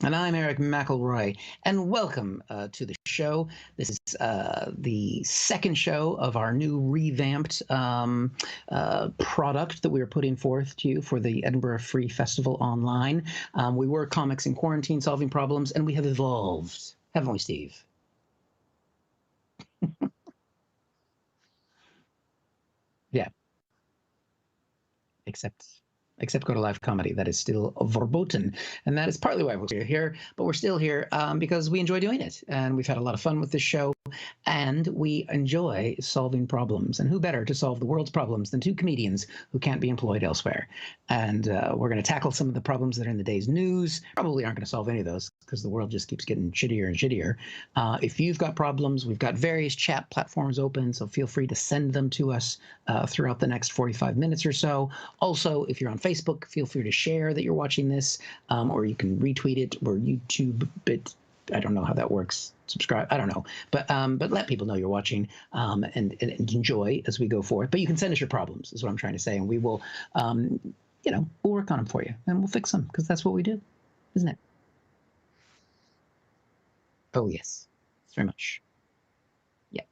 And I'm Eric McElroy, and welcome to the show. This is the second show of our new revamped product that we are putting forth to you for the Edinburgh Free Festival online. We were comics in quarantine solving problems, and we have evolved, haven't we, Steve? Yeah, except go to live comedy. That is still verboten. And that is partly why we're here, but we're still here because we enjoy doing it. And we've had a lot of fun with this show, and we enjoy solving problems. And who better to solve the world's problems than two comedians who can't be employed elsewhere? And we're going to tackle some of the problems that are in the day's news. Probably aren't going to solve any of those because the world just keeps getting shittier and shittier. If you've got problems, we've got various chat platforms open, so feel free to send them to us throughout the next 45 minutes or so. Also, if you're on Facebook, feel free to share that you're watching this, or you can retweet it, or YouTube it. I don't know how that works. Subscribe. I don't know, but let people know you're watching and enjoy as we go forth. But you can send us your problems, is what I'm trying to say, and we will, we'll work on them for you and we'll fix them because that's what we do, isn't it? Oh yes, very much. Yeah,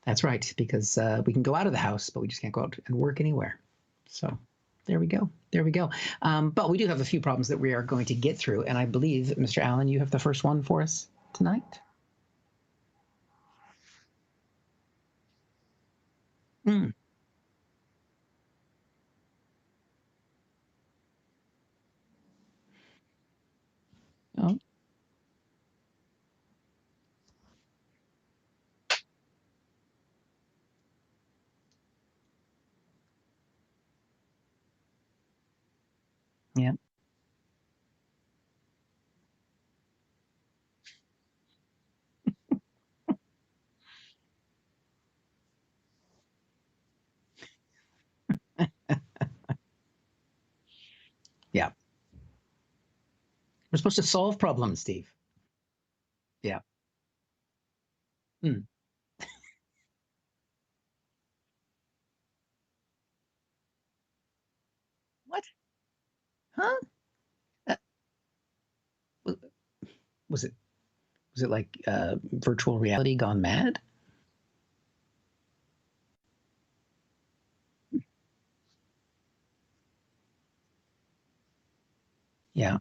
that's right. Because we can go out of the house, but we just can't go out and work anywhere. So there we go. There we go. But we do have a few problems that we are going to get through. And I believe, Mr. Allen, you have the first one for us tonight. Mm. Oh, yeah. Yeah. We're supposed to solve problems, Steve. Yeah. Mm. What? Huh? Uh, was it like virtual reality gone mad? Yeah.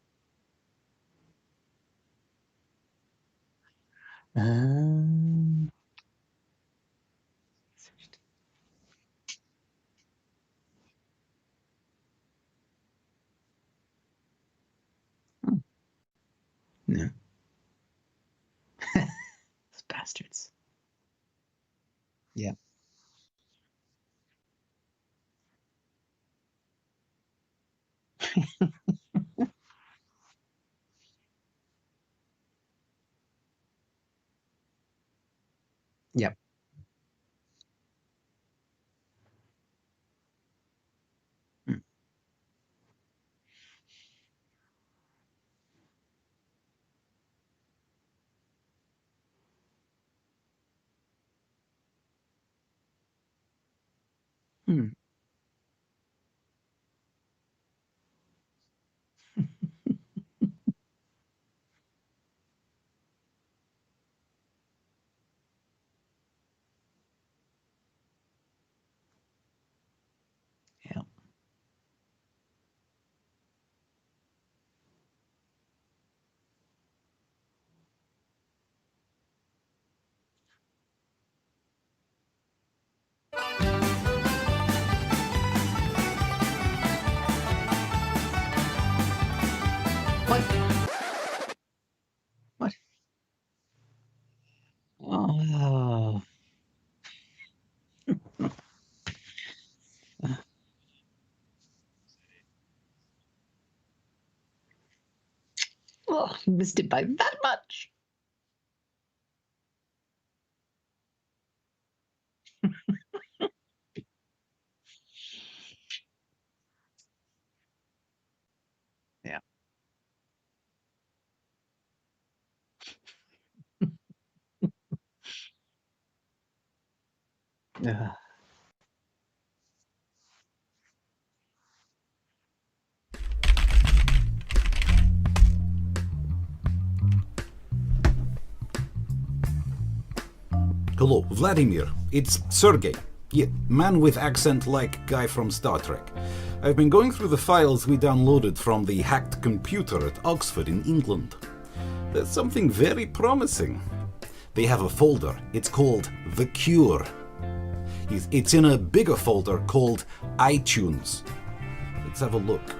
Um, hmm, no. Those bastards. Yeah. Yep. Mm. Mm. Yeah. What? What? Oh. Oh, you missed it by that much. Yeah. Uh, Hello, Vladimir. It's Sergey. Yeah, man with accent like guy from Star Trek. I've been going through the files we downloaded from the hacked computer at Oxford in England. There's something very promising. They have a folder. It's called The Cure. It's in a bigger folder called iTunes. Let's have a look.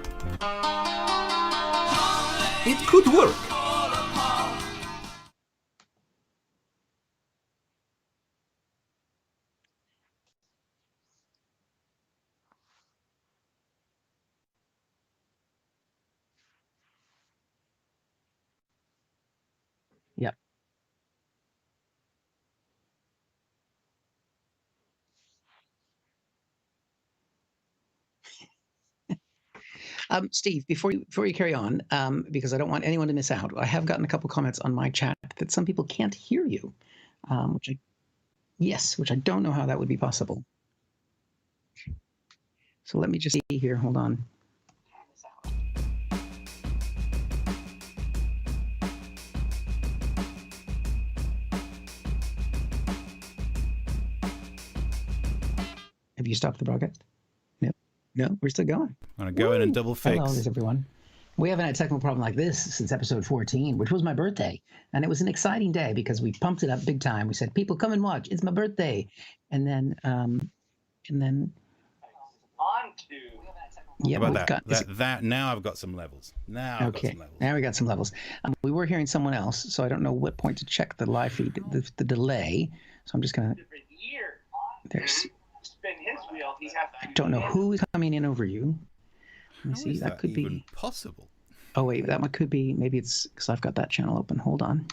It could work. Yep. Steve, before you carry on, because I don't want anyone to miss out, I have gotten a couple comments on my chat that some people can't hear you, which I don't know how that would be possible. So let me just see here. Hold on. Have you stopped the broadcast? No, we're still going. I'm going to go in and double fix. Hello, everyone. We haven't had a technical problem like this since episode 14, which was my birthday. And it was an exciting day because we pumped it up big time. We said, people, come and watch. It's my birthday. And then on to... Yeah, how about that now I've got some levels. Now we got some levels. We were hearing someone else, so I don't know what point to check the live feed, the delay. So I'm just going to... There's... I don't know who is coming in over you. Let me see. That could even be possible. Oh wait, that one could be. Maybe it's because I've got that channel open. Hold on.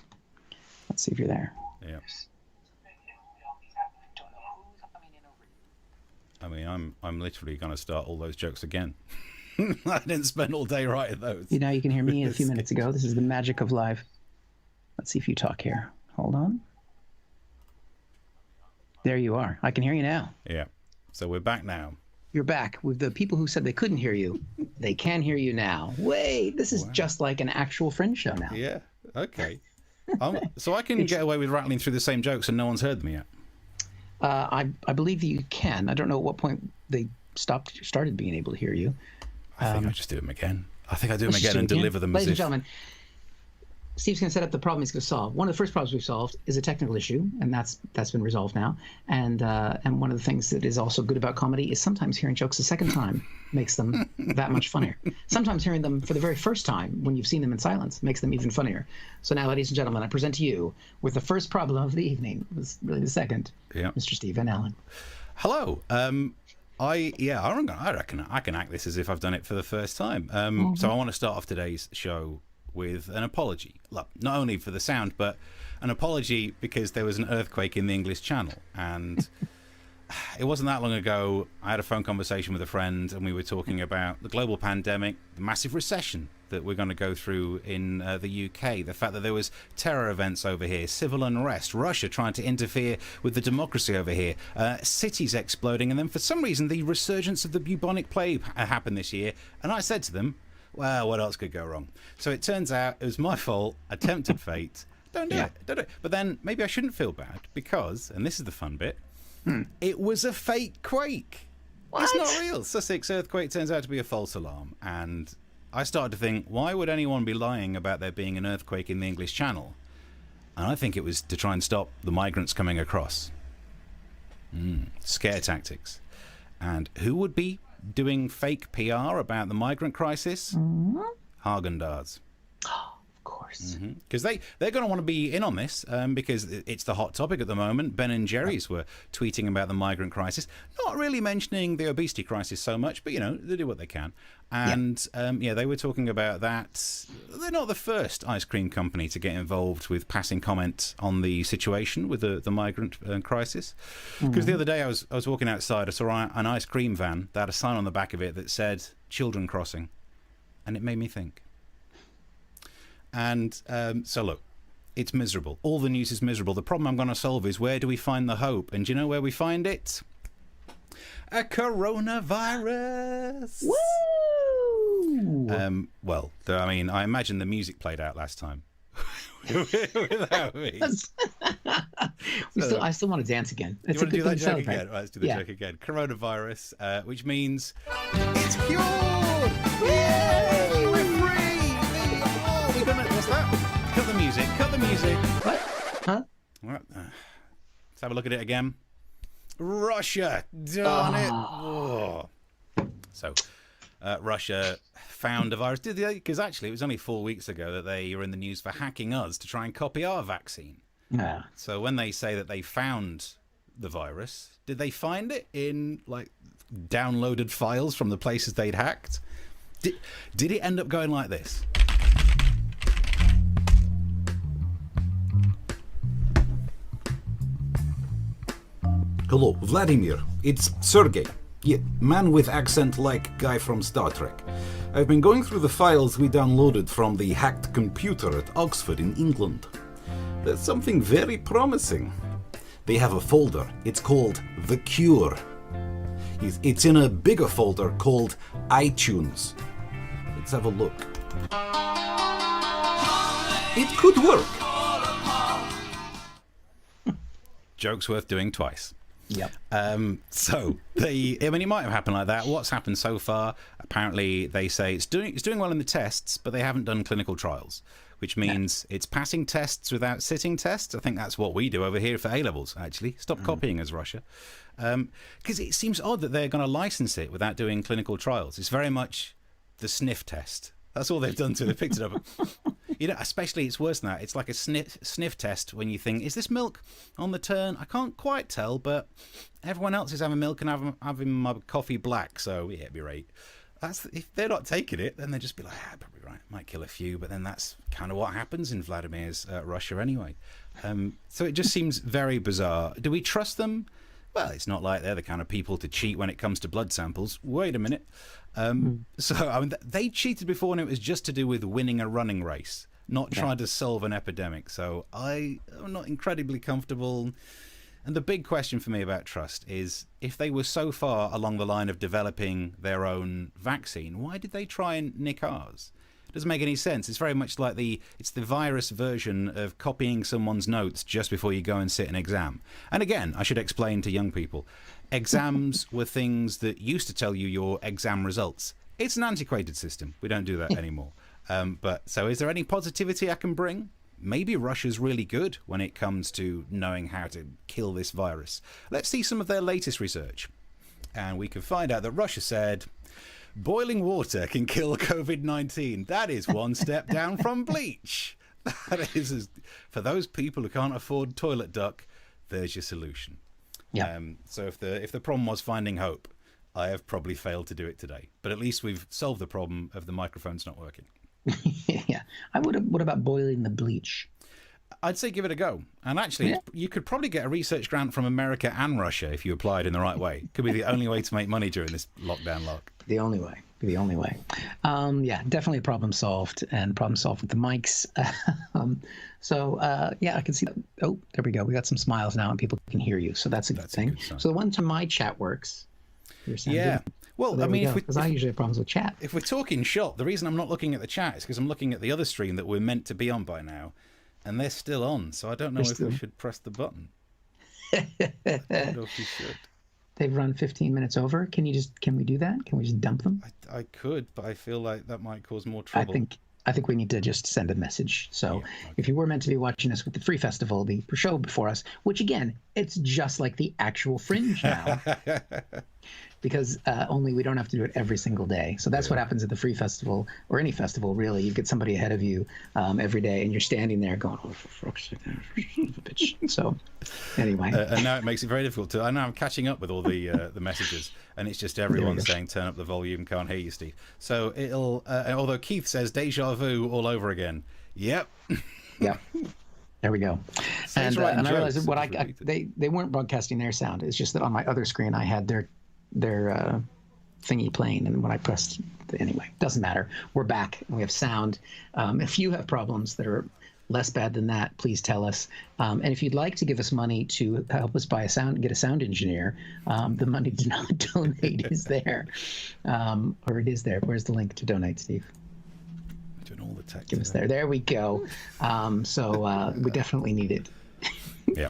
Let's see if you're there. Yeah. I mean, I'm literally going to start all those jokes again. I didn't spend all day writing those. You know, you can hear me a few minutes ago. This is the magic of live. Let's see if you talk here. Hold on. There you are. I can hear you now. Yeah. So we're back now. You're back. With the people who said they couldn't hear you, they can hear you now. Wait, this is just like an actual Fringe show now. Yeah. Okay. So I can get away with rattling through the same jokes and no one's heard them yet. I believe that you can. I don't know at what point they started being able to hear you. I think I just do them again. I think I do them again and deliver them. Ladies and gentlemen, Steve's going to set up the problem he's going to solve. One of the first problems we've solved is a technical issue, and that's been resolved now. And one of the things that is also good about comedy is sometimes hearing jokes a second time makes them that much funnier. Sometimes hearing them for the very first time when you've seen them in silence makes them even funnier. So now, ladies and gentlemen, I present to you with the first problem of the evening. It was really the second. Yeah. Mr. Steve N Allen. Hello. I reckon I can act this as if I've done it for the first time. So I want to start off today's show with an apology. Look, not only for the sound, but an apology because there was an earthquake in the English Channel. And it wasn't that long ago, I had a phone conversation with a friend and we were talking about the global pandemic, the massive recession that we're going to go through in the UK, the fact that there was terror events over here, civil unrest, Russia trying to interfere with the democracy over here, cities exploding, and then for some reason the resurgence of the bubonic plague happened this year. And I said to them, well, what else could go wrong? So it turns out it was my fault. I tempted fate. Don't do it. But then maybe I shouldn't feel bad because, and this is the fun bit, it was a fake quake. What? It's not real. Sussex earthquake turns out to be a false alarm. And I started to think, why would anyone be lying about there being an earthquake in the English Channel? And I think it was to try and stop the migrants coming across. Scare tactics. And who would be doing fake PR about the migrant crisis? Haagen-Dazs. Oh, of course. Because they're going to want to be in on this because it's the hot topic at the moment. Ben and Jerry's were tweeting about the migrant crisis, not really mentioning the obesity crisis so much, but, you know, they do what they can. And, they were talking about that. They're not the first ice cream company to get involved with passing comment on the situation with the migrant crisis. Because the other day I was walking outside, I saw an ice cream van that had a sign on the back of it that said, children crossing. And it made me think. And so, look, it's miserable. All the news is miserable. The problem I'm going to solve is where do we find the hope? And do you know where we find it? A coronavirus. Woo! I imagine the music played out last time. without me. I still want to dance again. It's you a want to good do thing that to joke celebrate. again? Right, let's do the joke again. Coronavirus, which means it's cured. Yay! We're free. Oh, we're gonna. What's that? Cut the music. Cut the music. What? Huh? All right, let's have a look at it again. Russia, darn it! Oh. So, Russia found a virus. Did they? Because actually, it was only 4 weeks ago that they were in the news for hacking us to try and copy our vaccine. Yeah. So when they say that they found the virus, did they find it in like downloaded files from the places they'd hacked? Did it end up going like this? Hello, Vladimir. It's Sergey. Yeah, man with accent like guy from Star Trek. I've been going through the files we downloaded from the hacked computer at Oxford in England. There's something very promising. They have a folder. It's called The Cure. It's in a bigger folder called iTunes. Let's have a look. It could work. Joke's worth doing twice. Yep. So it might have happened like that. What's happened so far? Apparently, they say it's doing well in the tests, but they haven't done clinical trials, which means it's passing tests without sitting tests. I think that's what we do over here for A levels. Actually, stop copying us, Russia, because it seems odd that they're going to license it without doing clinical trials. It's very much the sniff test. That's all they've done to it. They picked it up. You know, especially it's worse than that. It's like a sniff test when you think, is this milk on the turn? I can't quite tell, but everyone else is having milk and I'm having my coffee black, so yeah, it'd be right. If they're not taking it, then they'll just be like, probably right. Might kill a few, but then that's kind of what happens in Vladimir's Russia anyway. So it just seems very bizarre. Do we trust them? Well, it's not like they're the kind of people to cheat when it comes to blood samples. Wait a minute. So I mean, they cheated before, and it was just to do with winning a running race, not trying to solve an epidemic. So I'm not incredibly comfortable. And the big question for me about trust is, if they were so far along the line of developing their own vaccine, why did they try and nick ours? It doesn't make any sense. It's very much like it's the virus version of copying someone's notes just before you go and sit an exam. And again, I should explain to young people, exams were things that used to tell you your exam results. It's an antiquated system. We don't do that anymore. But so is there any positivity I can bring? Maybe Russia's really good when it comes to knowing how to kill this virus. Let's see some of their latest research. And we can find out that Russia said, boiling water can kill COVID-19. That is one step down from bleach. That is, for those people who can't afford toilet duck, there's your solution. Yeah. So if the problem was finding hope, I have probably failed to do it today. But at least we've solved the problem of the microphones not working. Yeah. What about boiling the bleach? I'd say give it a go. And actually, you could probably get a research grant from America and Russia if you applied in the right way. Could be the only way to make money during this lockdown lock. The only way. Yeah, definitely problem solved, and problem solved with the mics. I can see that. Oh, there we go. We got some smiles now, and people can hear you. So that's a good thing. So the one to my chat works. Yeah. Well, so I mean, because I usually have problems with chat. If we're talking shot, the reason I'm not looking at the chat is because I'm looking at the other stream that we're meant to be on by now, and they're still on. So I don't know if we should press the button. I don't know if we should. They've run 15 minutes over. Can we do that? Can we just dump them? I could, but I feel like that might cause more trouble. I think we need to just send a message. So if you were meant to be watching us with the Free Festival, the show before us, which again, it's just like the actual Fringe now. Because only we don't have to do it every single day. So that's what happens at the Free Festival, or any festival, really. You get somebody ahead of you every day, and you're standing there going, oh, for fuck's sake, bitch. So anyway. And now it makes it very difficult to. I know I'm catching up with all the messages, and it's just everyone saying, turn up the volume, can't hear you, Steve. So it'll, although Keith says deja vu all over again. Yep. Yep. There we go. And I realized they weren't broadcasting their sound. It's just that on my other screen I had their thingy playing, and when I pressed anyway, doesn't matter. We're back and we have sound. If you have problems that are less bad than that, please tell us. And if you'd like to give us money to help us get a sound engineer, the money to not donate is there, or it is there. Where's the link to donate, Steve? Doing all the tech. Give us there. There we go. We definitely need it. Yeah.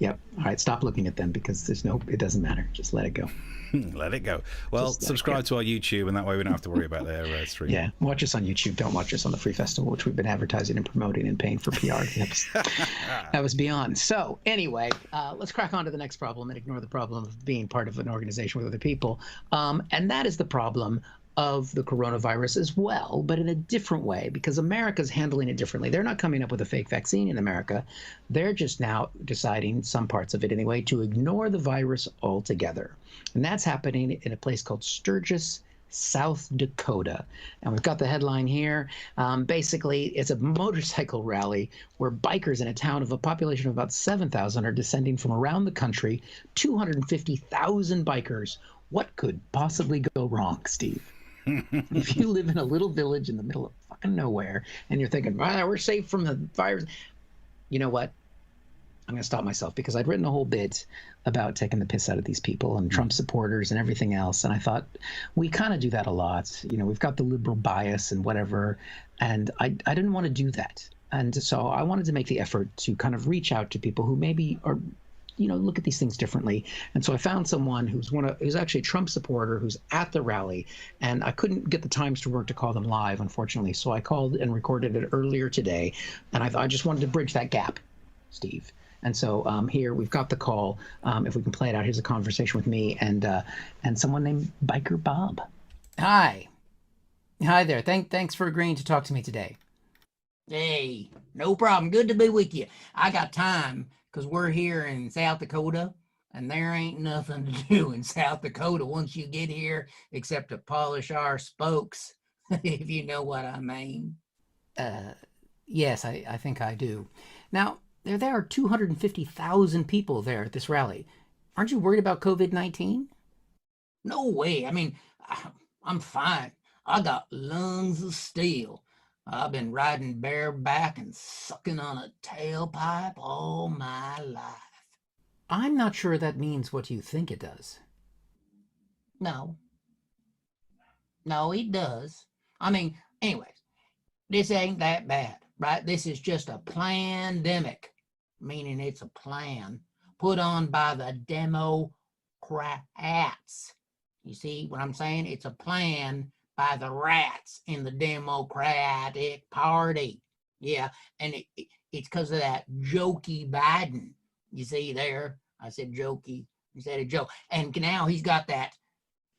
Yep. All right. Stop looking at them because it doesn't matter. Just let it go. Let it go. Well, subscribe to our YouTube, and that way we don't have to worry about their stream. Yeah. Watch us on YouTube. Don't watch us on the Free Festival, which we've been advertising and promoting and paying for PR. That was beyond. So anyway, let's crack on to the next problem and ignore the problem of being part of an organization with other people. And that is the problem of the coronavirus as well, but in a different way, because America's handling it differently. They're not coming up with a fake vaccine in America. They're just now deciding, some parts of it anyway, to ignore the virus altogether. And that's happening in a place called Sturgis, South Dakota. And we've got the headline here. Basically, it's a motorcycle rally where bikers in a town of a population of about 7,000 are descending from around the country, 250,000 bikers. What could possibly go wrong, Steve? If you live in a little village in the middle of fucking nowhere and you're thinking, we're safe from the virus, you know what? I'm going to stop myself because I'd written a whole bit about taking the piss out of these people and Trump supporters and everything else. And I thought we kind of do that a lot. We've got the liberal bias and whatever. And I didn't want to do that. And so I wanted to make the effort to kind of reach out to people who maybe are, look at these things differently. And so I found someone who's actually a Trump supporter who's at the rally, and I couldn't get the times to work to call them live, unfortunately. So I called and recorded it earlier today, and I just wanted to bridge that gap, Steve. And so here we've got the call. If we can play it out, here's a conversation with me and someone named Biker Bob. Hi there. Thanks for agreeing to talk to me today. Hey, no problem. Good to be with you. I got time. Because we're here in South Dakota, and there ain't nothing to do in South Dakota once you get here except to polish our spokes, if you know what I mean. Yes, I think I do. Now, there are 250,000 people there at this rally. Aren't you worried about COVID-19? No way. I mean, I'm fine. I got lungs of steel. I've been riding bareback and sucking on a tailpipe all my life. I'm not sure that means what you think it does. No, it does. I mean, anyways, this ain't that bad, right? This is just a plandemic, meaning it's a plan put on by the Democrats. You see what I'm saying? It's a plan by the rats in the Democratic Party. Yeah, and it's because of that jokey Biden. You see there? I said jokey instead of joke. And now he's got that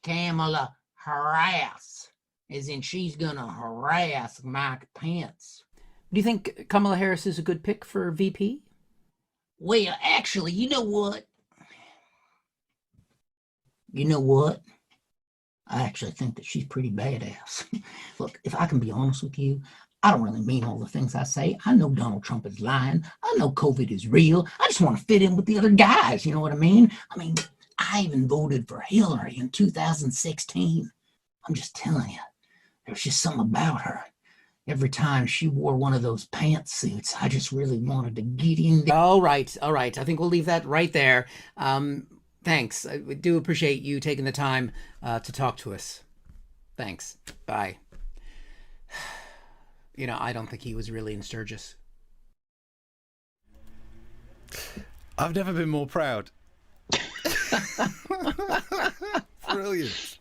Kamala Harris, as in she's going to harass Mike Pence. Do you think Kamala Harris is a good pick for VP? Well, actually, you know what? I actually think that she's pretty badass. Look, if I can be honest with you, I don't really mean all the things I say. I know Donald Trump is lying. I know COVID is real. I just want to fit in with the other guys. You know what I mean? I even voted for Hillary in 2016. I'm just telling you, there's just something about her. Every time she wore one of those pantsuits, I just really wanted to get in there. All right. I think we'll leave that right there. Thanks. I do appreciate you taking the time to talk to us. Thanks. Bye. I don't think he was really in Sturgis. I've never been more proud. Brilliant.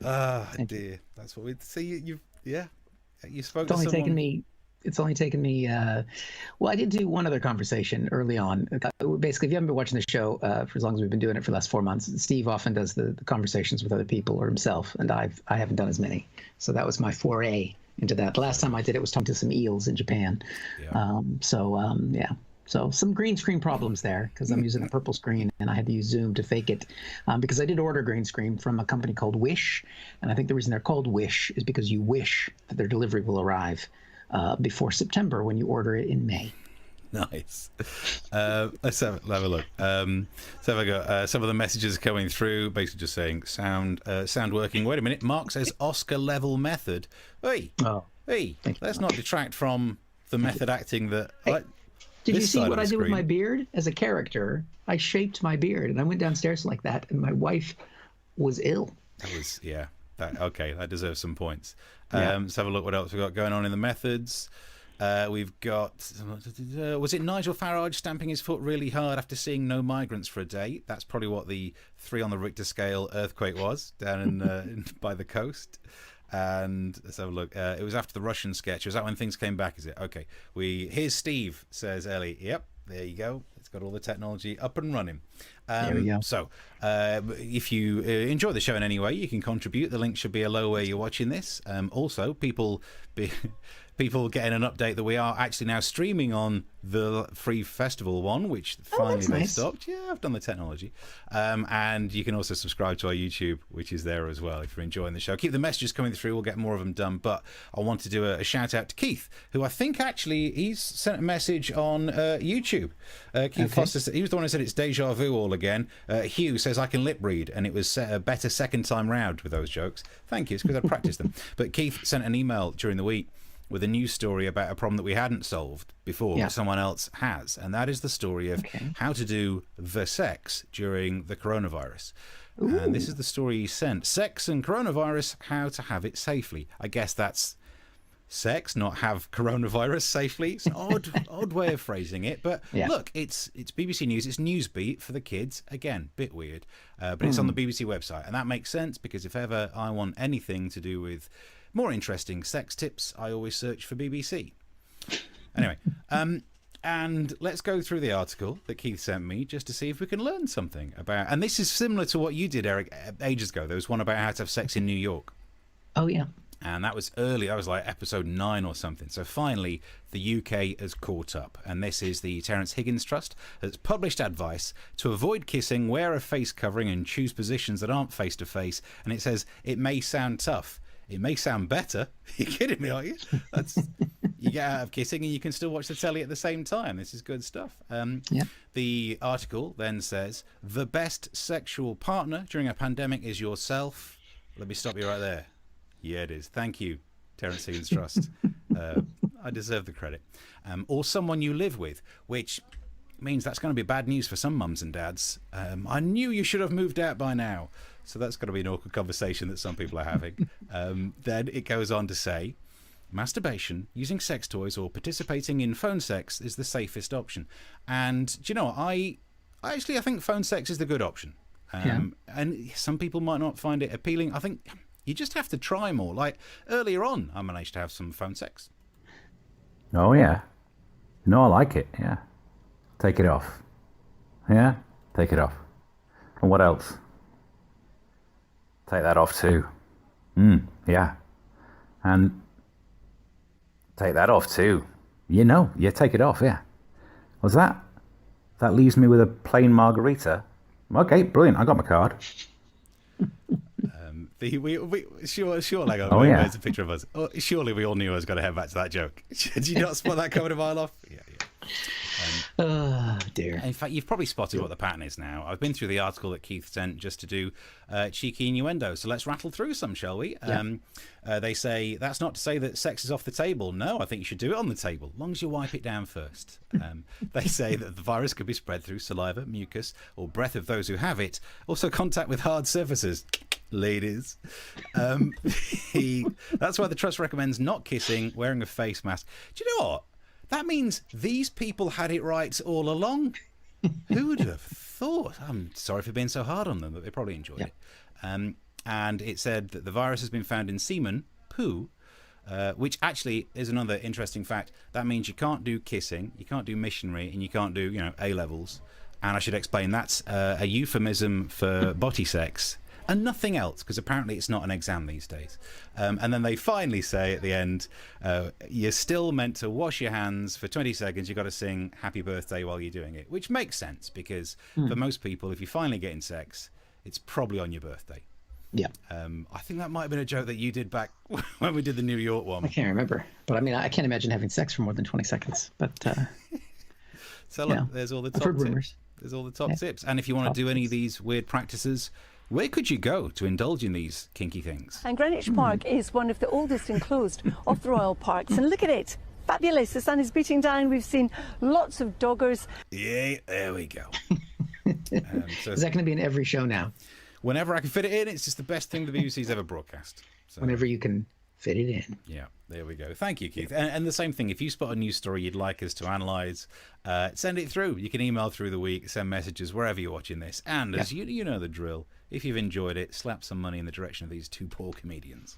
Dear. That's what we see. You spoke to someone. It's only taken me, well, I did do one other conversation early on. Basically, if you haven't been watching the show for as long as we've been doing it for the last 4 months, Steve often does the conversations with other people or himself, and I haven't done as many. So that was my foray into that. The last time I did it was talking to some eels in Japan. Yeah. So some green screen problems there because I'm using a purple screen and I had to use Zoom to fake it because I did order green screen from a company called Wish. And I think the reason they're called Wish is because you wish that their delivery will arrive before September when you order it in May. Nice. Let's have a look. So I got some of the messages coming through, basically just saying sound working. Wait a minute, Mark says Oscar level method. Hey, let's not detract from the method acting that. Did you see what I did with my beard as a character? I shaped my beard and I went downstairs like that, and my wife was ill. That was that deserves some points. Let's have a look what else we've got going on in the methods. We've got, was it Nigel Farage stamping his foot really hard after seeing no migrants for a day? That's probably what the 3 on the Richter scale earthquake was down in by the coast. And let's have a look. It was after the Russian sketch. Was that when things came back? Is it? Okay. Here's Steve, says Ellie. Yep, there you go. It's got all the technology up and running. There we go. So, if you enjoy the show in any way, you can contribute. The link should be below where you're watching this. Also, people getting an update that we are actually now streaming on the free festival one, which finally they stopped. Yeah, I've done the technology. And you can also subscribe to our YouTube, which is there as well if you're enjoying the show. Keep the messages coming through. We'll get more of them done. But I want to do a shout out to Keith, who I think actually he's sent a message on YouTube. Keith Foster, he was the one who said it's deja vu all again. Hugh says I can lip read, and it was a better second time round with those jokes. Thank you. It's because I practiced them. But Keith sent an email during the week with a news story about a problem that we hadn't solved before, but someone else has. And that is the story of how to do the sex during the coronavirus. Ooh. And this is the story he sent. Sex and coronavirus, how to have it safely. I guess that's sex, not have coronavirus safely. It's an odd way of phrasing it. But look, it's BBC News. It's Newsbeat for the kids. Again, bit weird. But it's on the BBC website. And that makes sense because if ever I want anything to do with more interesting sex tips, I always search for BBC. Anyway, and let's go through the article that Keith sent me just to see if we can learn something about. And this is similar to what you did, Eric, ages ago. There was one about how to have sex in New York. Oh, yeah. And that was early. That was like episode 9 or something. So finally, the UK has caught up. And this is the Terence Higgins Trust that's published advice to avoid kissing, wear a face covering and choose positions that aren't face-to-face. And it says, it may sound tough. It may sound better. You're kidding me, are you? You get out of kissing and you can still watch the telly at the same time. This is good stuff. The article then says, the best sexual partner during a pandemic is yourself. Let me stop you right there. Yeah, it is. Thank you, Terence Higgins Trust. I deserve the credit. Or someone you live with, which means that's going to be bad news for some mums and dads. I knew you should have moved out by now. So that's got to be an awkward conversation that some people are having. Then it goes on to say, masturbation, using sex toys, or participating in phone sex is the safest option. And do you know what? I think phone sex is the good option. And some people might not find it appealing. I think you just have to try more. Like earlier on, I managed to have some phone sex. Oh, yeah. No, I like it. Yeah. Take it off. Yeah? Take it off. And what else? Take that off too. Yeah. And take that off too. Take it off, yeah. What's that? That leaves me with a plain margarita. Okay, brilliant. I got my card. Surely, there's a picture of us. Oh, surely we all knew I was going to head back to that joke. Did you not spot that coming a mile off? Yeah. Oh, dear. In fact, you've probably spotted what the pattern is now. I've been through the article that Keith sent just to do cheeky innuendo. So let's rattle through some, shall we? They say, that's not to say that sex is off the table. No, I think you should do it on the table, as long as you wipe it down first. They say that the virus could be spread through saliva, mucus, or breath of those who have it. Also, contact with hard surfaces. Ladies. That's why the Trust recommends not kissing, wearing a face mask. Do you know what? That means these people had it right all along. Who would have thought? I'm sorry for being so hard on them, but they probably enjoyed it. And it said that the virus has been found in semen, poo, which actually is another interesting fact. That means you can't do kissing, you can't do missionary, and you can't do, A-levels. And I should explain that's a euphemism for body sex. And nothing else, because apparently it's not an exam these days. And then they finally say at the end, you're still meant to wash your hands for 20 seconds. You've got to sing happy birthday while you're doing it, which makes sense because for most people, if you're finally getting sex, it's probably on your birthday. Yeah. I think that might have been a joke that you did back when we did the New York one. I can't remember. But I mean, I can't imagine having sex for more than 20 seconds. But so look, there's all the top tips. There's all the top tips. And if you want to do any of these weird practices, where could you go to indulge in these kinky things? And Greenwich Park is one of the oldest enclosed of the Royal Parks. And look at it. Fabulous. The sun is beating down. We've seen lots of doggers. Yeah, there we go. So is that going to be in every show now? Whenever I can fit it in, it's just the best thing the BBC's ever broadcast. So. Whenever you can fit it in. Yeah, there we go. Thank you, Keith. And the same thing, if you spot a news story you'd like us to analyse, send it through. You can email through the week, send messages wherever you're watching this. And as you know the drill, if you've enjoyed it, slap some money in the direction of these two poor comedians.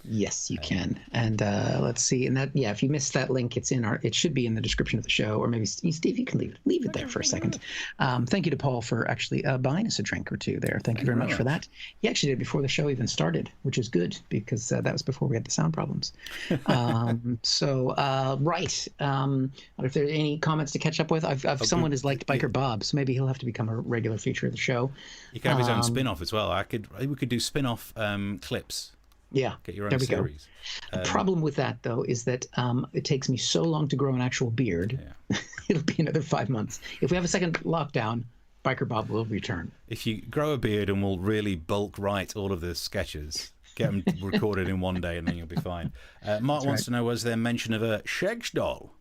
Yes, you can. And let's see. And that, if you missed that link, it should be in the description of the show, or maybe Steve, you can leave it there for a second. Thank you to Paul for actually buying us a drink or two there. Thank you very much for that. He actually did before the show even started, which is good because that was before we had the sound problems. Right. If there are any comments to catch up with, someone has liked Biker Bob, so maybe he'll have to become a regular feature of the show. You can have his own spin-off as well. We could do spin-off clips. Yeah, get your own there we series. Go. The problem with that, though, is that it takes me so long to grow an actual beard. Yeah. It'll be another 5 months. If we have a second lockdown, Biker Bob will return. If you grow a beard and we'll really bulk write all of the sketches, get them recorded in one day, and then you'll be fine. Mark wants to know, was there mention of a Shegs doll?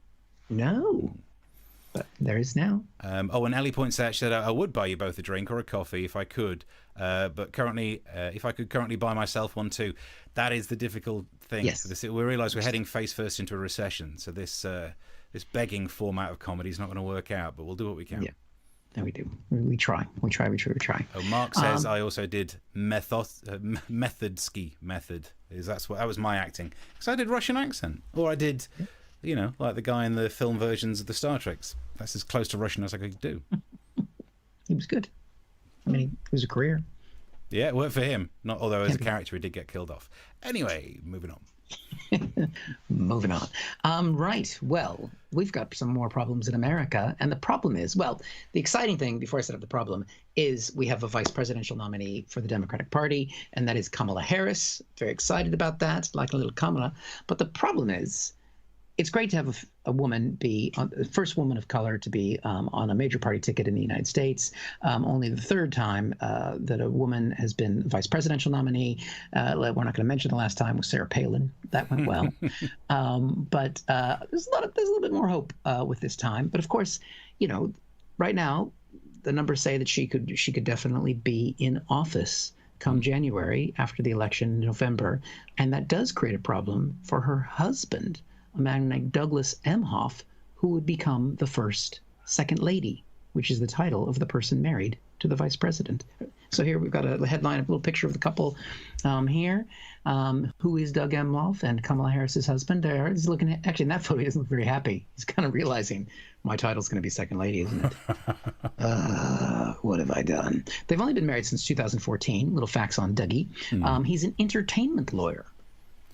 No. But there is now. And Ellie points out, she said, I would buy you both a drink or a coffee if I could. But currently, if I could currently buy myself one too, that is the difficult thing. Yes. We realise we're heading face first into a recession, so this begging format of comedy is not going to work out. But we'll do what we can. Yeah, no, we do. We try. Oh, Mark says I also did method ski method. That was my acting because I did Russian accent, or I did, like the guy in the film versions of the Star Treks. That's as close to Russian as I could do. He was good. I mean, it was a career. Yeah, it worked for him. Although as a character, he did get killed off. Anyway, moving on. Moving on. Right. Well, we've got some more problems in America. And the problem is, the exciting thing, before I set up the problem, is we have a vice presidential nominee for the Democratic Party, and that is Kamala Harris. Very excited about that, like a little Kamala. But the problem is, it's great to have a woman be the first woman of color to be on a major party ticket in the United States. Only the third time that a woman has been vice presidential nominee. We're not going to mention the last time was Sarah Palin. That went well. But there's a little bit more hope with this time. But of course, right now the numbers say that she could definitely be in office come January after the election in November, and that does create a problem for her husband, a man named Douglas Emhoff, who would become the first second lady, which is the title of the person married to the vice president. So here we've got a headline, a little picture of the couple here. Who is Doug Emhoff and Kamala Harris's husband? He's looking at, actually in that photo, he doesn't look very happy. He's kind of realizing my title's going to be second lady, isn't it? What have I done? They've only been married since 2014. Little facts on Dougie. He's an entertainment lawyer.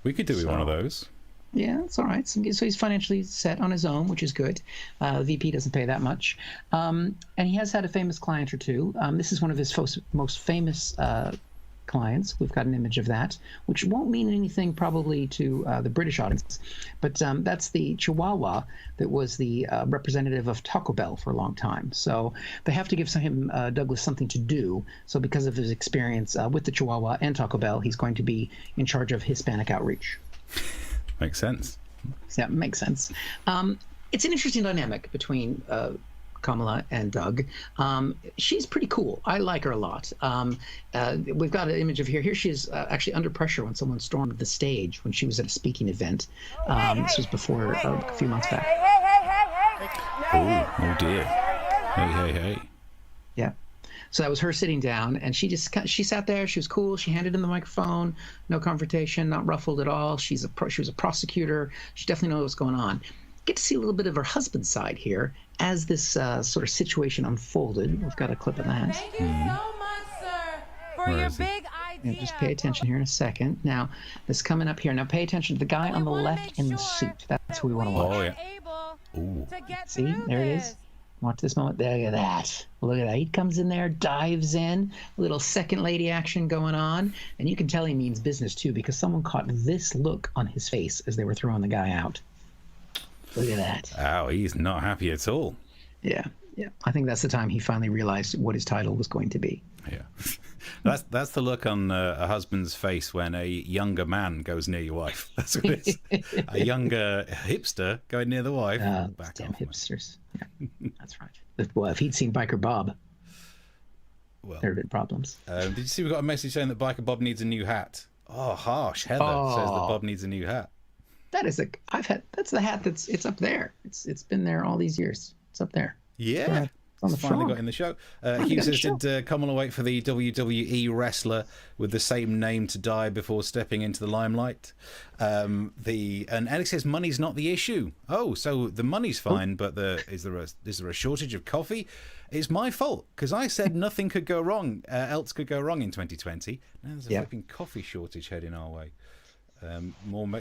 We could do with one of those. Yeah, it's all right. So he's financially set on his own, which is good. VP doesn't pay that much. And he has had a famous client or two. This is one of his most famous clients. We've got an image of that, which won't mean anything probably to the British audience. But that's the Chihuahua that was the representative of Taco Bell for a long time. So they have to give him, Douglas, something to do. So because of his experience with the Chihuahua and Taco Bell, he's going to be in charge of Hispanic outreach. Makes sense. Yeah, makes sense. It's an interesting dynamic between Kamala and Doug. She's pretty cool. I like her a lot. We've got an image of her. Here she is actually under pressure when someone stormed the stage when she was at a speaking event. This was before a few months back. Oh dear. Hey. Yeah. So that was her sitting down, and she sat there. She was cool. She handed him the microphone. No confrontation, not ruffled at all. She was a prosecutor. She definitely knows what's going on. Get to see a little bit of her husband's side here as this sort of situation unfolded. We've got a clip of that. Thank you so much, sir, for your big idea. Yeah, just pay attention here in a second. Now, this coming up here. Now, pay attention to the guy on the left in the suit. That's who we want to watch. Ooh. See, there it is. Watch this moment. Look at that. Look at that. He comes in there, dives in. A little second lady action going on. And you can tell he means business, too, because someone caught this look on his face as they were throwing the guy out. Look at that. Oh, he's not happy at all. Yeah. I think that's the time he finally realized what his title was going to be. Yeah. That's the look on a husband's face when a younger man goes near your wife. That's what it is. A younger hipster going near the wife. Back damn off, hipsters. Yeah, that's right. Well, if he'd seen Biker Bob, there'd have been problems. Did you see we got a message saying that Biker Bob needs a new hat? Oh, harsh. Heather says that Bob needs a new hat. That is that's the hat it's up there. It's been there all these years. It's up there. Yeah. It's finally got in the show. Hugh says, did Kamala wait for the WWE wrestler with the same name to die before stepping into the limelight? And Alex says, money's not the issue. Oh, so the money's fine, but is there a shortage of coffee? It's my fault, because I said nothing could go wrong, else could go wrong in 2020. Now there's a flipping coffee shortage heading our way.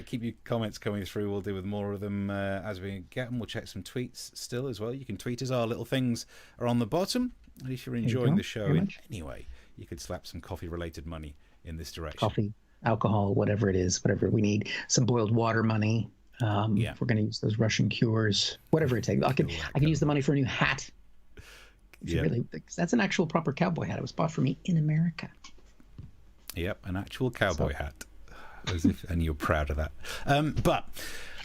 Keep your comments coming through. We'll deal with more of them as we get them. We'll check some tweets still as well. You can tweet us. Our little things are on the bottom. And if you're enjoying the show in any way, you could slap some coffee-related money in this direction. Coffee, alcohol, whatever it is, whatever we need. Some boiled water money. If we're going to use those Russian cures, whatever it takes. I can use the money for a new hat. Really, that's an actual proper cowboy hat. It was bought for me in America. Yep, an actual cowboy hat. And you're proud of that. But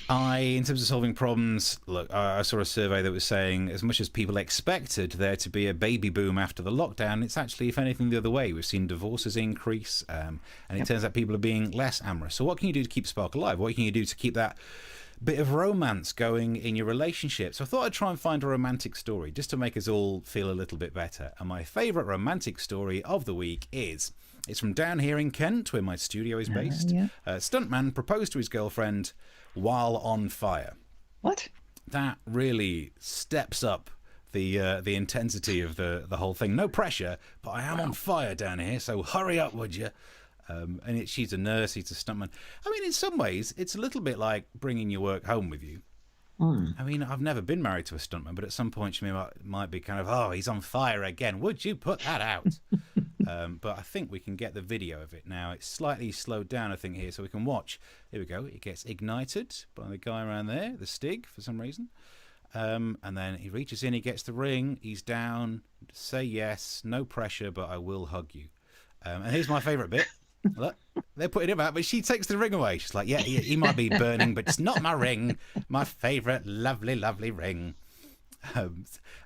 in terms of solving problems, look, I saw a survey that was saying as much as people expected there to be a baby boom after the lockdown, it's actually, if anything, the other way. We've seen divorces increase, and it turns out people are being less amorous. So what can you do to keep spark alive? What can you do to keep that bit of romance going in your relationship? So I thought I'd try and find a romantic story just to make us all feel a little bit better. And my favourite romantic story of the week it's from down here in Kent, where my studio is based. Stuntman proposed to his girlfriend while on fire. What? That really steps up the intensity of the whole thing. No pressure, but I am on fire down here, so hurry up, would you? She's a nurse, he's a stuntman. I mean, in some ways, it's a little bit like bringing your work home with you. I mean, I've never been married to a stuntman, but at some point she might be kind of, oh, he's on fire again. Would you put that out? But I think we can get the video of it now. It's slightly slowed down, I think, here, so we can watch. Here we go. It gets ignited by the guy around there, the Stig, for some reason. And then he reaches in, he gets the ring, he's down. Say yes, no pressure, but I will hug you. And here's my favourite bit. Look, they're putting him out, but she takes the ring away. She's like, yeah, he might be burning, but it's not my ring. My favourite, lovely, lovely ring. I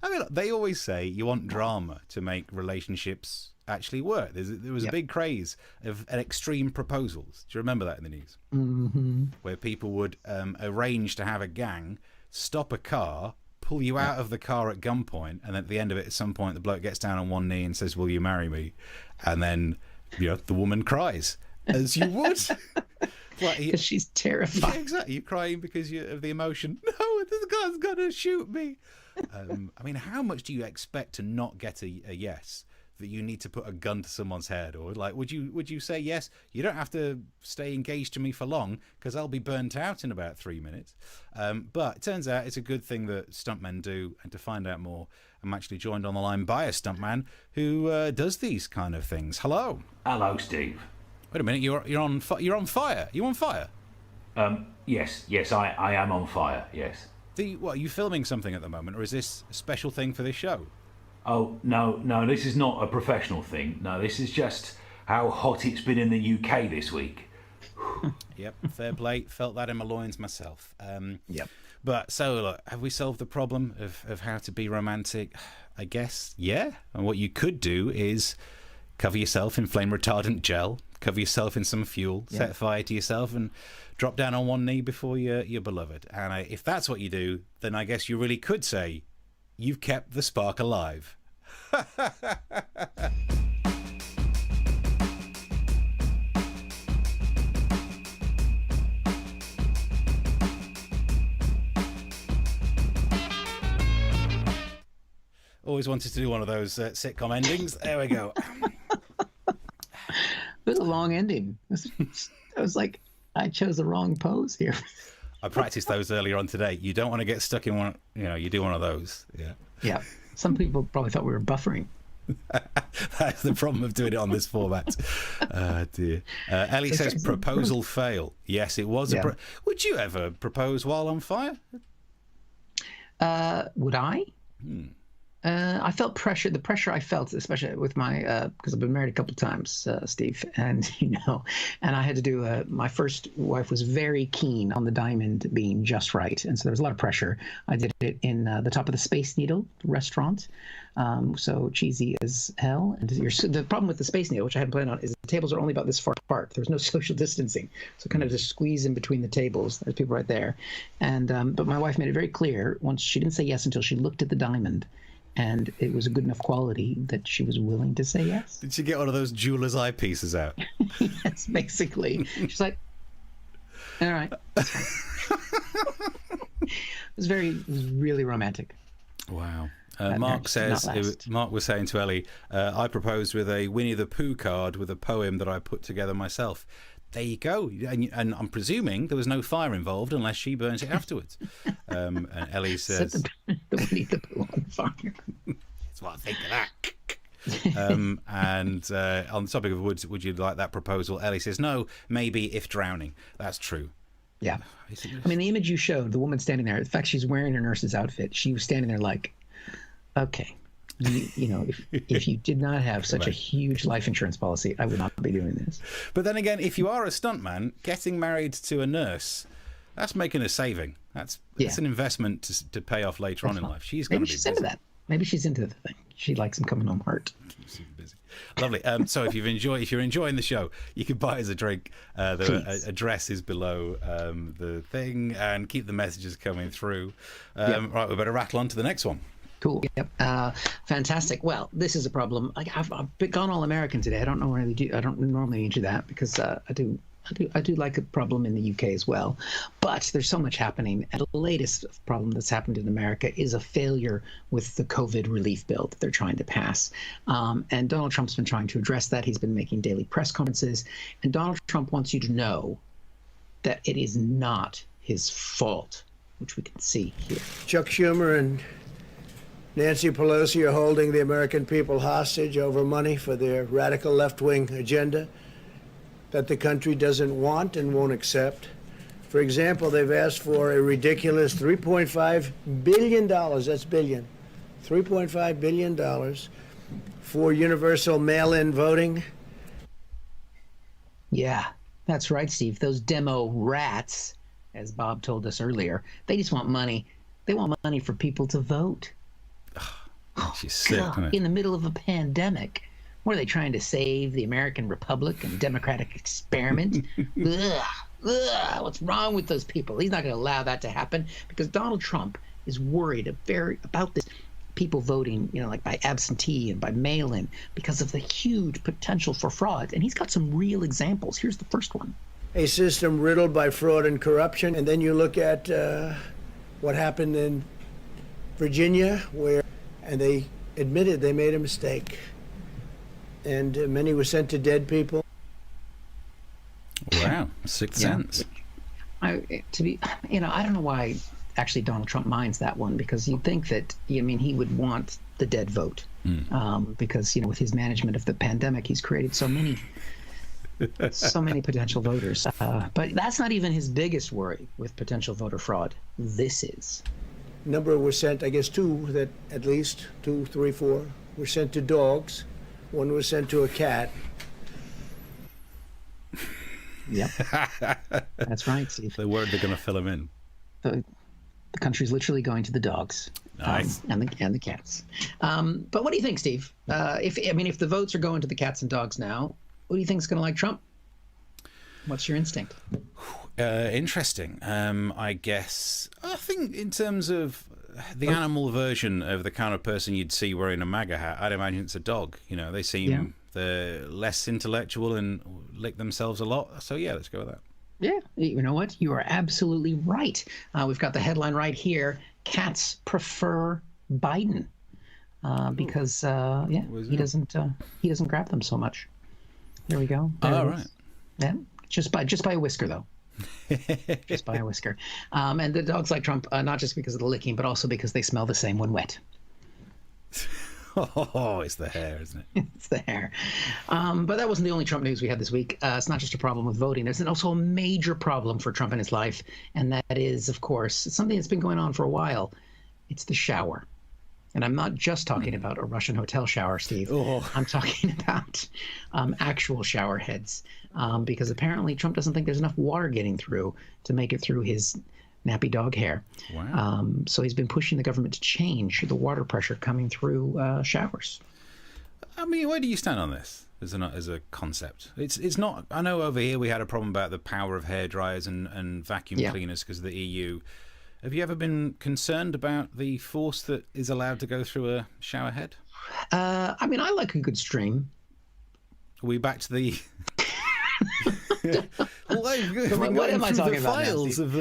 mean, they always say you want drama to make relationships actually work. There was a big craze of extreme proposals. Do you remember that in the news? Mm-hmm. Where people would arrange to have a gang stop a car, pull you out of the car at gunpoint, and at the end of it, at some point, the bloke gets down on one knee and says, "Will you marry me?" And then, the woman cries, as you would. Because she's terrified. Yeah, exactly. You're crying because of the emotion. No, this guy's going to shoot me. I mean, how much do you expect to not get a yes? That you need to put a gun to someone's head, or like, would you say yes? You don't have to stay engaged to me for long because I'll be burnt out in about 3 minutes. But it turns out it's a good thing that stuntmen do. And to find out more, I'm actually joined on the line by a stuntman who does these kind of things. Hello. Hello, Steve. Wait a minute, you're on fire. You on fire? Yes, I am on fire. Yes. Are you filming something at the moment, or is this a special thing for this show? Oh, no, this is not a professional thing. No, this is just how hot it's been in the UK this week. Yep, fair play. Felt that in my loins myself. Yep. But so, look, have we solved the problem of how to be romantic? I guess, yeah. And what you could do is cover yourself in flame retardant gel, cover yourself in some fuel, set fire to yourself, and drop down on one knee before your beloved. And if that's what you do, then I guess you really could say, you've kept the spark alive. Always wanted to do one of those sitcom endings. There we go. It was a long ending. I was like, I chose the wrong pose here. I practiced those earlier on today. You don't want to get stuck in one, you do one of those. Yeah. Yeah. Some people probably thought we were buffering. That's the problem of doing it on this format. Dear. Ellie says proposal fail. Yes, it was. Would you ever propose while on fire? Would I? I felt pressure. The pressure I felt, especially with my, because I've been married a couple of times, Steve, and and I had to do. My first wife was very keen on the diamond being just right, and so there was a lot of pressure. I did it in the top of the Space Needle restaurant, so cheesy as hell. And the problem with the Space Needle, which I hadn't planned on, is the tables are only about this far apart. There's no social distancing, so kind of just squeeze in between the tables. There's people right there, and but my wife made it very clear once she didn't say yes until she looked at the diamond. And it was a good enough quality that she was willing to say yes. Did she get one of those jeweler's eyepieces out? Yes, basically. She's like, all right. It was really romantic. Wow. Mark says, Mark was saying to Ellie, I proposed with a Winnie the Pooh card with a poem that I put together myself. There you go. And I'm presuming there was no fire involved unless she burns it afterwards. And Ellie says... Set the Winnie the Pooh on fire. That's what I think of that. And on the topic of would you like that proposal, Ellie says, no, maybe if drowning. That's true. Yeah. I mean, the image you showed, the woman standing there, the fact she's wearing her nurse's outfit, she was standing there like, okay, if you did not have such a huge life insurance policy, I would not be doing this. But then again, if you are a stuntman, getting married to a nurse, that's making a saving. That's an investment to pay off later on in life. She's going to be busy. Into that. Maybe she's into the thing. She likes him coming home hurt. She's busy. Lovely. So if you're enjoying the show, you can buy us a drink. The address is below the thing, and keep the messages coming through. Right, we better rattle on to the next one. Cool. Yep. Fantastic. Well, this is a problem. I've gone all American today. I don't normally do that because I do like a problem in the UK as well. But there's so much happening. And the latest problem that's happened in America is a failure with the COVID relief bill that they're trying to pass. And Donald Trump's been trying to address that. He's been making daily press conferences. And Donald Trump wants you to know that it is not his fault, which we can see here. Chuck Schumer and Nancy Pelosi are holding the American people hostage over money for their radical left-wing agenda that the country doesn't want and won't accept. For example, they've asked for a ridiculous $3.5 billion, that's billion, $3.5 billion for universal mail-in voting. Yeah, that's right, Steve. Those demo rats, as Bob told us earlier, they just want money. They want money for people to vote. She's sick, isn't it? In the middle of a pandemic. What are they trying to save? The American Republic and democratic experiment? What's wrong with those people? He's not going to allow that to happen because Donald Trump is worried about this people voting, like by absentee and by mail-in because of the huge potential for fraud. And he's got some real examples. Here's the first one. A system riddled by fraud and corruption. And then you look at what happened in Virginia, and they admitted they made a mistake, and many were sent to dead people. Wow, Sixth Sense. I don't know why actually Donald Trump minds that one, because you'd think that he would want the dead vote, because with his management of the pandemic, he's created so many potential voters. But that's not even his biggest worry with potential voter fraud. This is. Number were sent, I guess at least 2, 3, 4 were sent to dogs. One was sent to a cat. Yep. That's right, Steve. They weren't going to fill him in. The country's literally going to the dogs. Nice. And the cats. But what do you think, Steve? If the votes are going to the cats and dogs now, who do you think is going to like Trump? What's your instinct? Interesting. I think in terms of the animal version of the kind of person you'd see wearing a MAGA hat, I'd imagine it's a dog. They seem they're less intellectual and lick themselves a lot. So yeah, let's go with that. Yeah, you know what? You are absolutely right. We've got the headline right here. Cats prefer Biden because he doesn't grab them so much. There we go. All right. Yeah, just by a whisker though. Just by a whisker. And the dogs like Trump, not just because of the licking, but also because they smell the same when wet. Oh, it's the hair, isn't it? It's the hair. But that wasn't the only Trump news we had this week. It's not just a problem with voting. There's also a major problem for Trump in his life. And that is, of course, something that's been going on for a while. It's the shower. And I'm not just talking about a Russian hotel shower, Steve. I'm talking about actual shower heads, because apparently Trump doesn't think there's enough water getting through to make it through his nappy dog hair. Wow. So he's been pushing the government to change the water pressure coming through showers. I mean, where do you stand on this as a concept? It's not. I know over here we had a problem about the power of hair dryers and vacuum cleaners because of the EU. Have you ever been concerned about the force that is allowed to go through a shower head? I mean, I like a good stream. Are we back to the... What am I talking about files now, of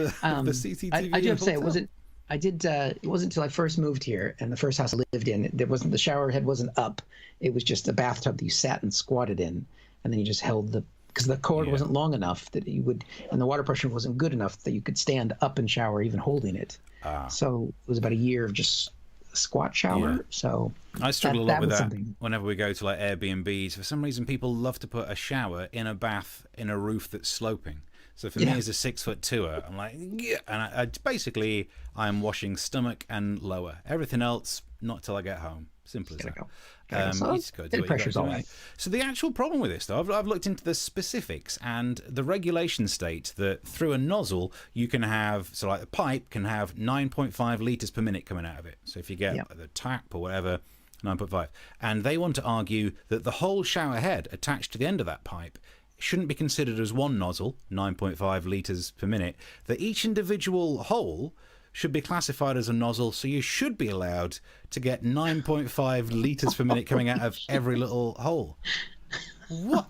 the CCTV? I do have to say, it wasn't until I first moved here, and the first house I lived in, the shower head wasn't up. It was just a bathtub that you sat and squatted in, and then you just held because the cord wasn't long enough that you would, and the water pressure wasn't good enough that you could stand up and shower even holding it. So it was about a year of just a squat shower. Yeah. So I struggle a lot with that. Something. Whenever we go to like Airbnbs, for some reason people love to put a shower in a bath in a roof that's sloping. So for me as a 6'2", I'm like, yeah, and I'm washing stomach and lower. Everything else, not till I get home. Simple as that. The pressure's all right. So the actual problem with this, though, I've looked into the specifics, and the regulations state that through a nozzle you can have, so like the pipe can have 9.5 litres per minute coming out of it. So if you get the tap or whatever, 9.5. And they want to argue that the whole shower head attached to the end of that pipe shouldn't be considered as one nozzle, 9.5 litres per minute, that each individual hole should be classified as a nozzle, so you should be allowed to get 9.5 litres per minute coming out of every little hole. What?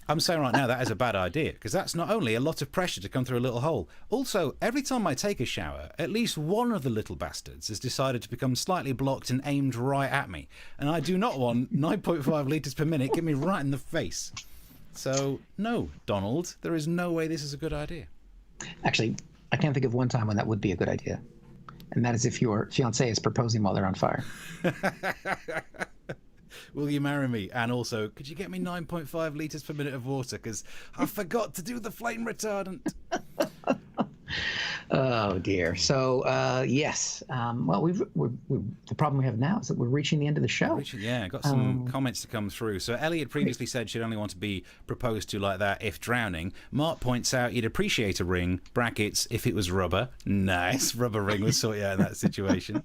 I'm saying right now that is a bad idea, because that's not only a lot of pressure to come through a little hole. Also, every time I take a shower, at least one of the little bastards has decided to become slightly blocked and aimed right at me. And I do not want 9.5 litres per minute get me right in the face. So, no, Donald, there is no way this is a good idea. Actually, I can't think of one time when that would be a good idea. And that is if your fiancé is proposing while they're on fire. Will you marry me? And also, could you get me 9.5 litres per minute of water? Because I forgot to do the flame retardant. Oh, dear. So, yes. Well, the problem we have now is that we're reaching the end of the show. Got some comments to come through. So Ellie had previously said she'd only want to be proposed to like that if drowning. Mark points out he'd appreciate a ring, brackets, if it was rubber. Nice. Rubber ring would sort you out in that situation.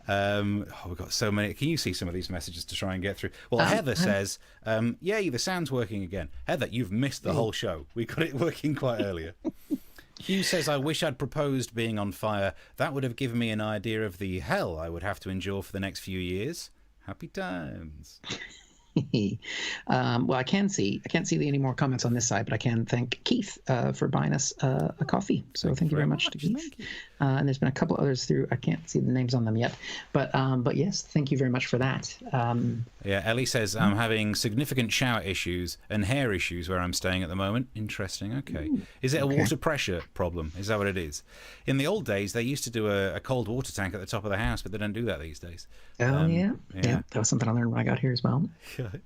We've got so many. Can you see some of these messages to try and get through? Well, Heather says, the sound's working again. Heather, you've missed the whole show. We got it working quite earlier. Hugh says, I wish I'd proposed being on fire. That would have given me an idea of the hell I would have to endure for the next few years. Happy times. Well, I can't see any more comments on this side, but I can thank Keith for buying us a coffee. So thank you very much to Keith. And there's been a couple others through. I can't see the names on them yet, but yes, thank you very much for that. Ellie says I'm having significant shower issues and hair issues where I'm staying at the moment. Interesting. Okay. Is it a water pressure problem? Is that what it is? In the old days, they used to do a cold water tank at the top of the house, but they don't do that these days. Yeah. That was something I learned when I got here as well.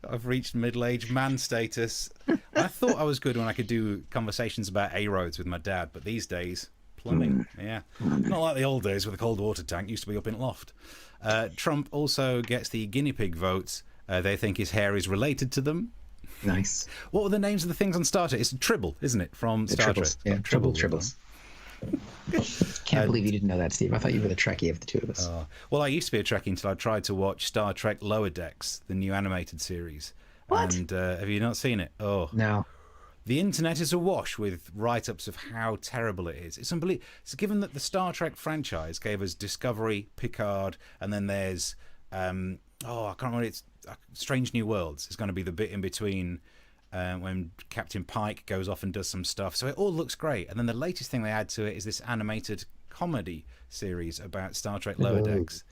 I've reached middle-aged man status. I thought I was good when I could do conversations about A-roads with my dad, but these days, plumbing. Not like the old days with a cold water tank. Used to be up in loft. Trump also gets the guinea pig votes. They think his hair is related to them. Nice. What were the names of the things on Star Trek? It's Tribble, isn't it? From Star Trek. Yeah, Tribbles. Can't believe you didn't know that, Steve. I thought you were the Trekkie of the two of us. Well, I used to be a Trekkie until I tried to watch Star Trek Lower Decks, the new animated series. What? And have you not seen it? Oh. No. The internet is awash with write-ups of how terrible it is. It's unbelievable. So given that the Star Trek franchise gave us Discovery, Picard, and then there's, I can't remember, it's Strange New Worlds. It's going to be the bit in between when Captain Pike goes off and does some stuff. So it all looks great. And then the latest thing they add to it is this animated comedy series about Star Trek Lower Decks.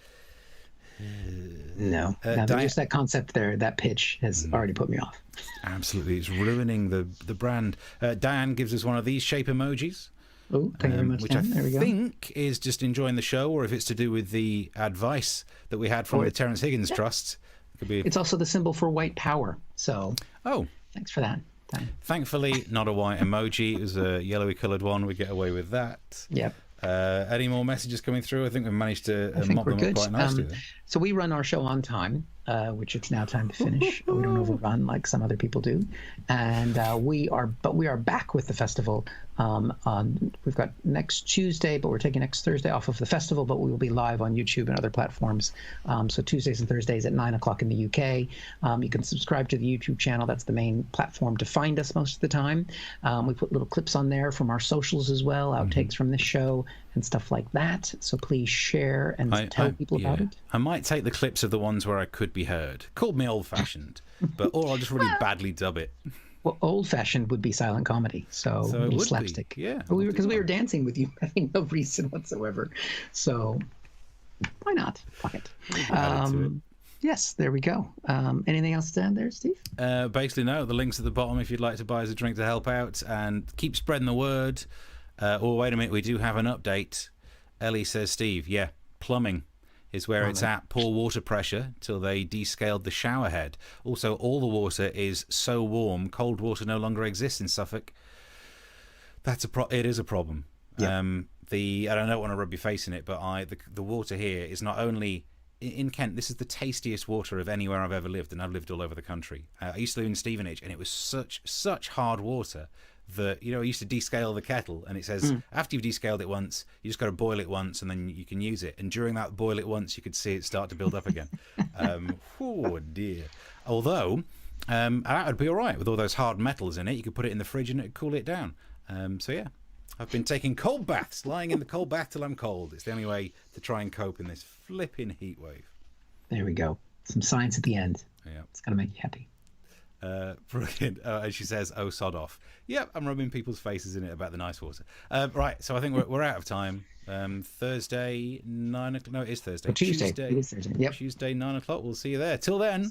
No. Just that concept there, that pitch has already put me off. Absolutely. It's ruining the brand. Diane gives us one of these shape emojis. Oh, thank you very much, which Dan. There we go. I think is just enjoying the show, or if it's to do with the advice that we had from the Terence Higgins Trust. It could be... It's also the symbol for white power. So thanks for that. Thankfully, not a white emoji. It was a yellowy coloured one. We get away with that. Yep. Any more messages coming through? I think we've managed to I think mop we're them good. up quite nicely. There. So we run our show on time, which it's now time to finish. We don't overrun like some other people do, and we are back with the festival. We've got next Tuesday, but we're taking next Thursday off of the festival. But we will be live on YouTube and other platforms. So Tuesdays and Thursdays at 9 o'clock in the UK. You can subscribe to the YouTube channel. That's the main platform to find us most of the time. We put little clips on there from our socials as well, outtakes from this show and stuff like that. So please share and tell people about it. I might take the clips of the ones where I could be heard. Called me old-fashioned, or I'll just really badly dub it. Well, old-fashioned would be silent comedy, so a little slapstick. Yeah, because we were dancing with you, having no reason whatsoever. So why not? Fuck it. Yes, there we go. Anything else to add there, Steve? Basically, no. The link's at the bottom if you'd like to buy us a drink to help out, and keep spreading the word. Oh, wait a minute, we do have an update. Ellie says, Steve, yeah, plumbing is where it's at. Poor water pressure till they descaled the shower head. Also, all the water is so warm, cold water no longer exists in Suffolk. It is a problem. Yeah. I don't want to rub your face in it, but the water here is not only in Kent. This is the tastiest water of anywhere I've ever lived, and I've lived all over the country. I used to live in Stevenage, and it was such hard water that I used to descale the kettle, and it says after you've descaled it once, you just got to boil it once, and then you can use it. And during that boil it once, you could see it start to build up again. Oh dear. Although that would be all right with all those hard metals in it. You could put it in the fridge and it'd cool it down. So yeah, I've been taking cold baths, lying in the cold bath till I'm cold. It's the only way to try and cope in this flipping heat wave. There we go. Some science at the end. Yeah, it's gonna make you happy. Brilliant. And she says, "Oh, sod off." Yep, I'm rubbing people's faces in it about the nice water. Right, so I think we're out of time. Thursday 9 o'clock. No, it is Thursday. Tuesday. It is Thursday. Yep. Tuesday 9 o'clock. We'll see you there. Till then.